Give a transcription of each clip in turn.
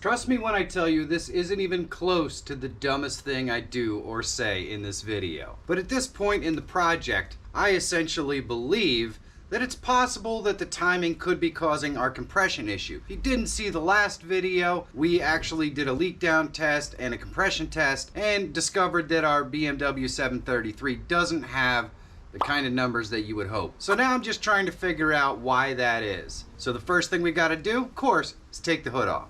Trust me when I tell you this isn't even close to the dumbest thing I do or say in this video. But at this point in the project, I essentially believe that it's possible that the timing could be causing our compression issue. If you didn't see the last video, we actually did a leak down test and a compression test and discovered that our BMW 733 doesn't have the kind of numbers that you would hope. So now I'm just trying to figure out why that is. So the first thing we gotta do, of course, is take the hood off.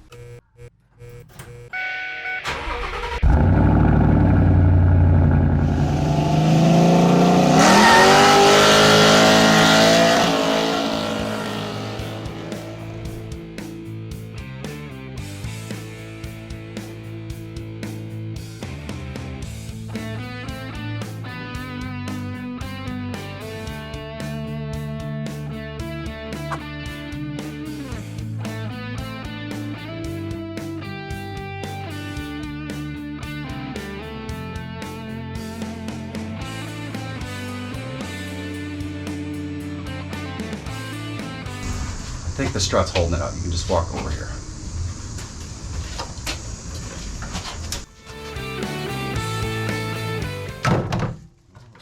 I think the strut's holding it up. You can just walk over here.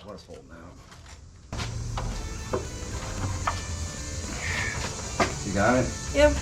What is holding out? You got it? Yep.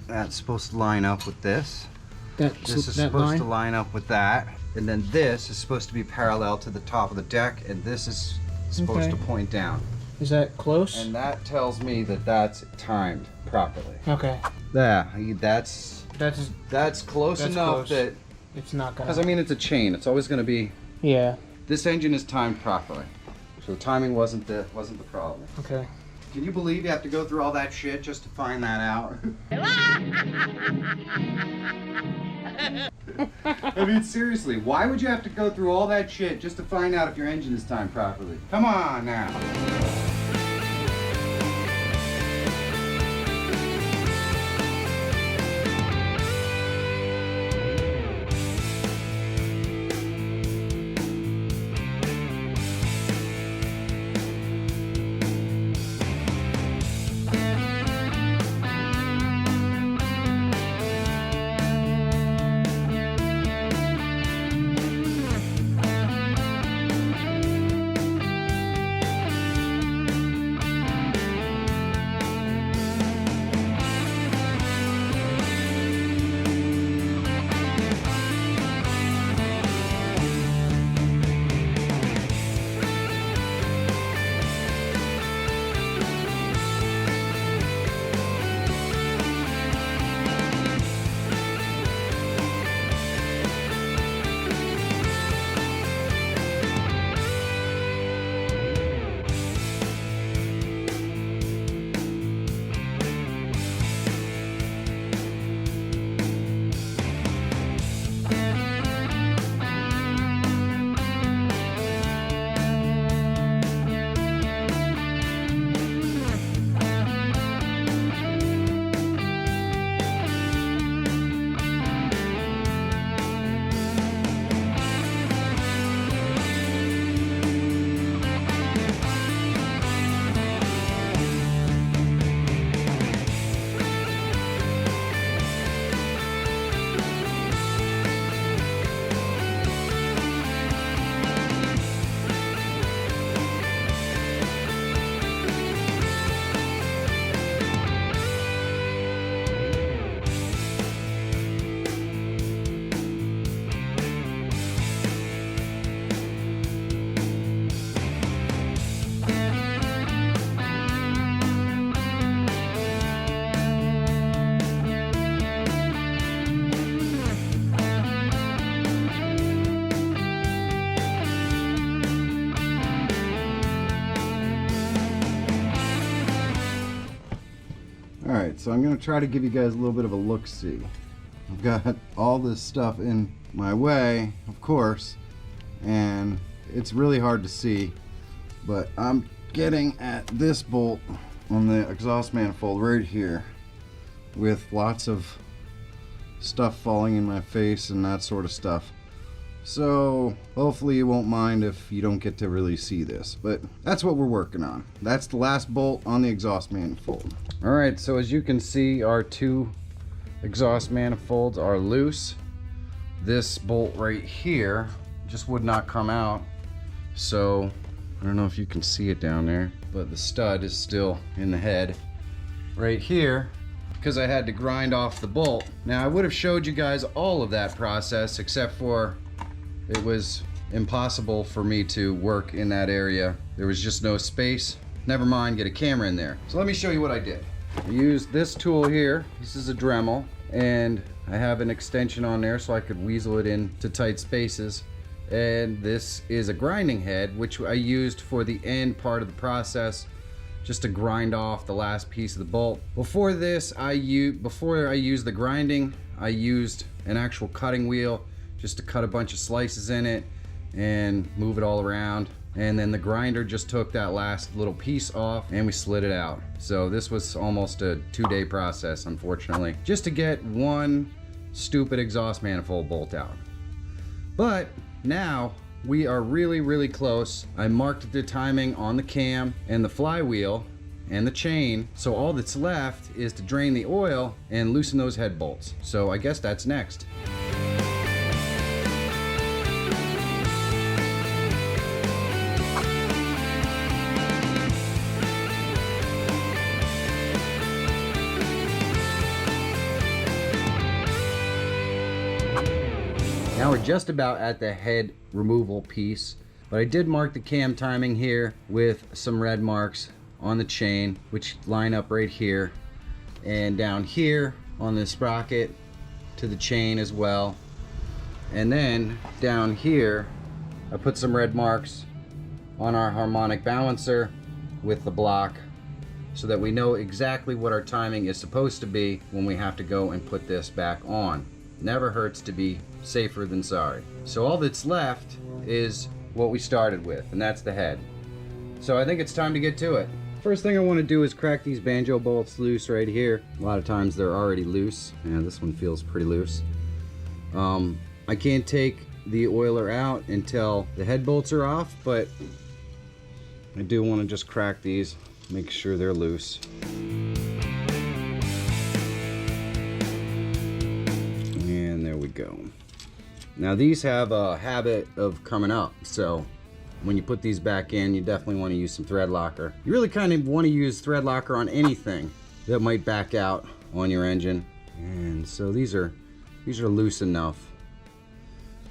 That's supposed to line up with this. This is supposed to line up with that. And then this is supposed to be parallel to the top of the deck, and this is supposed to point down. Is that close? And that tells me that that's timed properly. Okay. Yeah, that's close enough that it's not gonna. because I mean it's a chain. It's always going to be. Yeah. This engine is timed properly, so the timing wasn't the problem. Okay. Can you believe you have to go through all that shit just to find that out? I mean, seriously, why would you have to go through all that shit just to find out if your engine is timed properly? Come on now. Alright, so I'm going to try to give you guys a little bit of a look-see. I've got all this stuff in my way, of course, and it's really hard to see, but I'm getting at this bolt on the exhaust manifold right here with lots of stuff falling in my face and that sort of stuff. So hopefully you won't mind if you don't get to really see this, but that's what we're working on. That's the last bolt on the exhaust manifold. Alright, so as you can see, our two exhaust manifolds are loose. This bolt right here just would not come out, so I don't know if you can see it down there, but the stud is still in the head right here because I had to grind off the bolt. Now I would have showed you guys all of that process, except for it was impossible for me to work in that area. There was just no space. Never mind, get a camera in there. So let me show you what I did. I used this tool here. This is a Dremel, and I have an extension on there so I could weasel it into tight spaces. And this is a grinding head, which I used for the end part of the process, just to grind off the last piece of the bolt. Before this, before I used the grinding, I used an actual cutting wheel just to cut a bunch of slices in it and move it all around. And then the grinder just took that last little piece off and we slid it out. So this was almost a 2-day process, unfortunately, just to get one stupid exhaust manifold bolt out. But now we are really, really close. I marked the timing on the cam and the flywheel and the chain. So all that's left is to drain the oil and loosen those head bolts. So I guess that's next. Now we're just about at the head removal piece, but I did mark the cam timing here with some red marks on the chain, which line up right here and down here on the sprocket to the chain as well. And then down here, I put some red marks on our harmonic balancer with the block so that we know exactly what our timing is supposed to be when we have to go and put this back on. Never hurts to be safer than sorry. So all that's left is what we started with, and that's the head. So I think it's time to get to it. First thing I want to do is crack these banjo bolts loose right here. A lot of times they're already loose, and this one feels pretty loose. I can't take the oiler out until the head bolts are off, but I do want to just crack these, make sure they're loose. Go. Now these have a habit of coming up, so when you put these back in, you definitely want to use some thread locker. You really kind of want to use thread locker on anything that might back out on your engine. And so these are loose enough.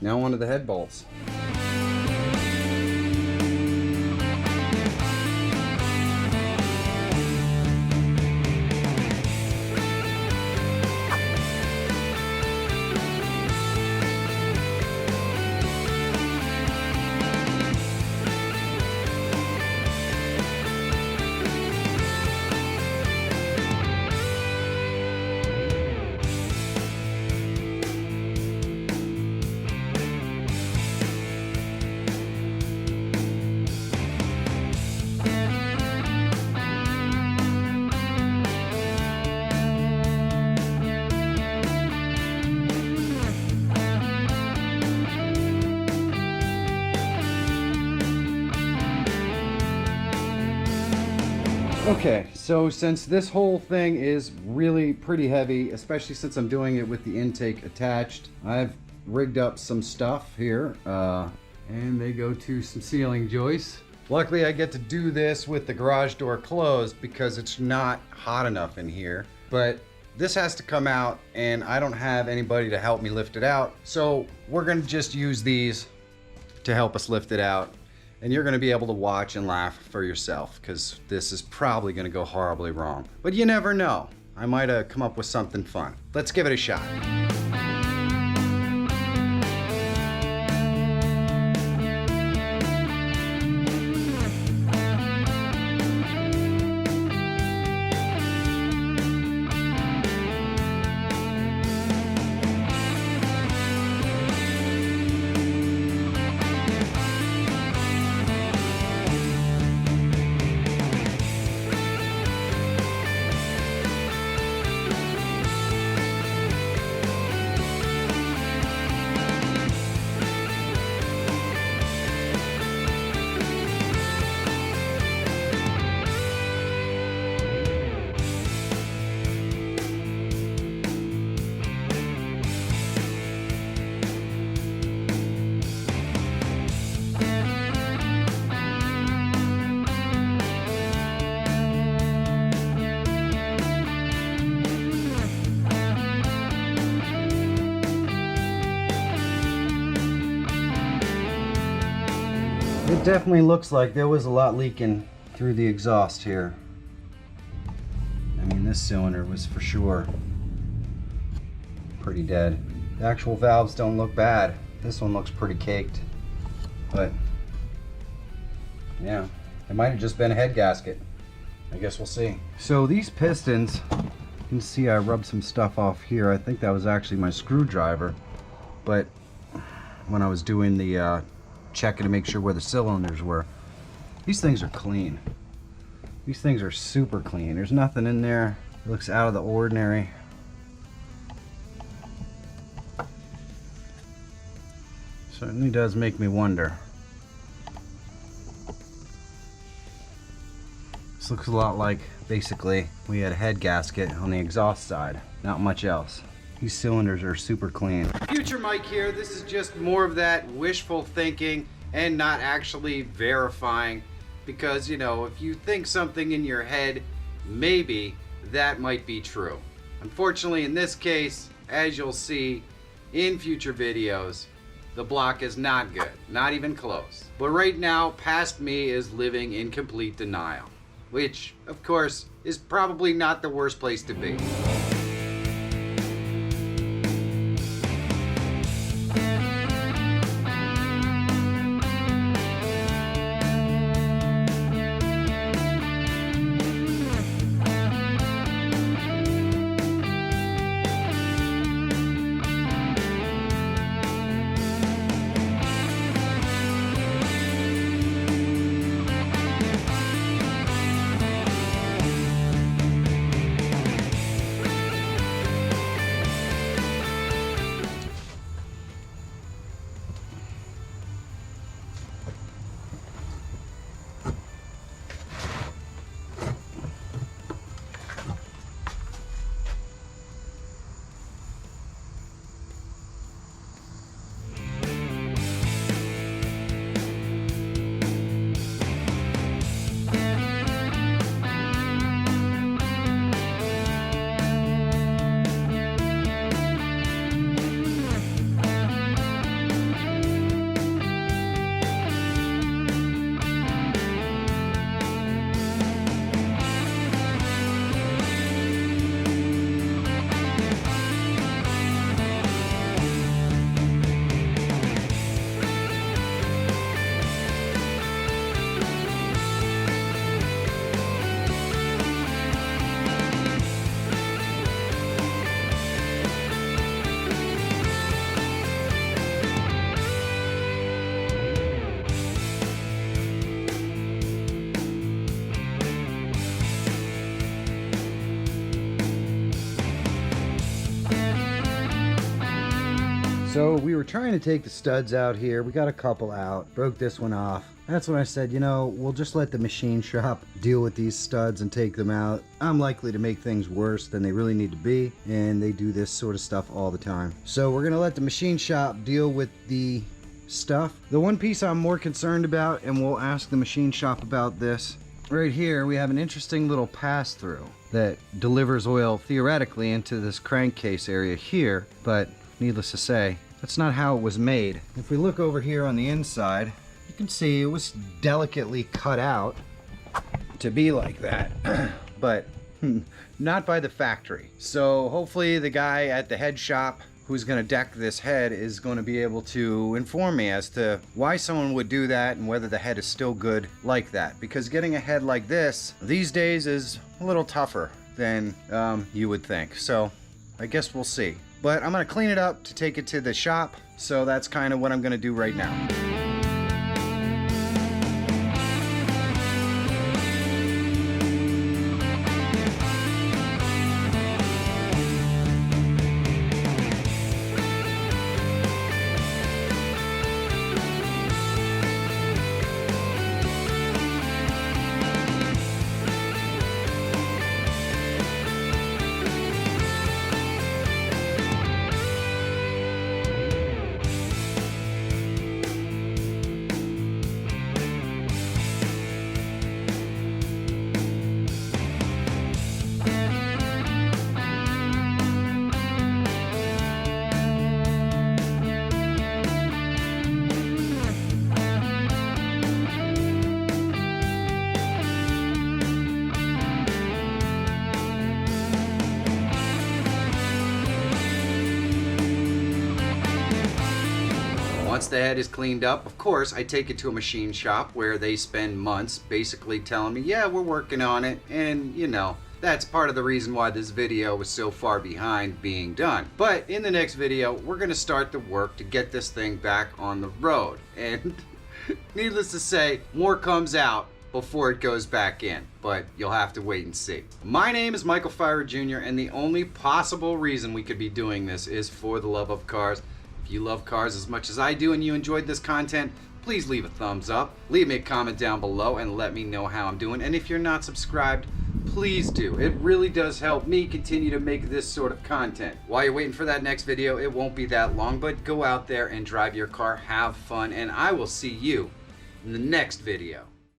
Now onto the head bolts. Okay, so since this whole thing is really pretty heavy, especially since I'm doing it with the intake attached, I've rigged up some stuff here, and they go to some ceiling joists. Luckily I get to do this with the garage door closed because it's not hot enough in here, but this has to come out and I don't have anybody to help me lift it out, so we're gonna just use these to help us lift it out. And you're going to be able to watch and laugh for yourself, because this is probably going to go horribly wrong. But you never know. I might have come up with something fun. Let's give it a shot. definitely looks like there was a lot leaking through the exhaust here. I mean, this cylinder was for sure pretty dead. The actual valves don't look bad. This one looks pretty caked, but yeah, it might have just been a head gasket. I guess we'll see. So these pistons, you can see I rubbed some stuff off here. I think that was actually my screwdriver, but when I was doing the checking to make sure where the cylinders were, these things are clean. These things are super clean. There's nothing in there. It looks out of the ordinary. Certainly does make me wonder. This looks a lot like, basically, we had a head gasket on the exhaust side. Not much else. These cylinders are super clean. Future Mike here. This is just more of that wishful thinking and not actually verifying, because, you know, if you think something in your head, maybe that might be true. Unfortunately, in this case, as you'll see in future videos, the block is not good, not even close. But right now, past me is living in complete denial, which, of course, is probably not the worst place to be. So we were trying to take the studs out here. We got a couple out, broke this one off. That's when I said, you know, we'll just let the machine shop deal with these studs and take them out. I'm likely to make things worse than they really need to be, and they do this sort of stuff all the time. So we're gonna let the machine shop deal with the stuff. The one piece I'm more concerned about, and we'll ask the machine shop about this, right here we have an interesting little pass-through that delivers oil theoretically into this crankcase area here, but needless to say, that's not how it was made. If we look over here on the inside, you can see it was delicately cut out to be like that, but not by the factory. So hopefully the guy at the head shop who's going to deck this head is going to be able to inform me as to why someone would do that and whether the head is still good like that. Because getting a head like this these days is a little tougher than you would think. So I guess we'll see. But I'm going to clean it up to take it to the shop. So that's kind of what I'm going to do right now. Once the head is cleaned up, of course, I take it to a machine shop where they spend months basically telling me, yeah, we're working on it, and you know, that's part of the reason why this video was so far behind being done. But in the next video, we're gonna start the work to get this thing back on the road. And needless to say, more comes out before it goes back in, but you'll have to wait and see. My name is Michael Fira Jr., and the only possible reason we could be doing this is for the love of cars. If you love cars as much as I do and you enjoyed this content, please leave a thumbs up, leave me a comment down below and let me know how I'm doing. And if you're not subscribed, please do. It really does help me continue to make this sort of content. While you're waiting for that next video, it won't be that long, but go out there and drive your car, have fun, and I will see you in the next video.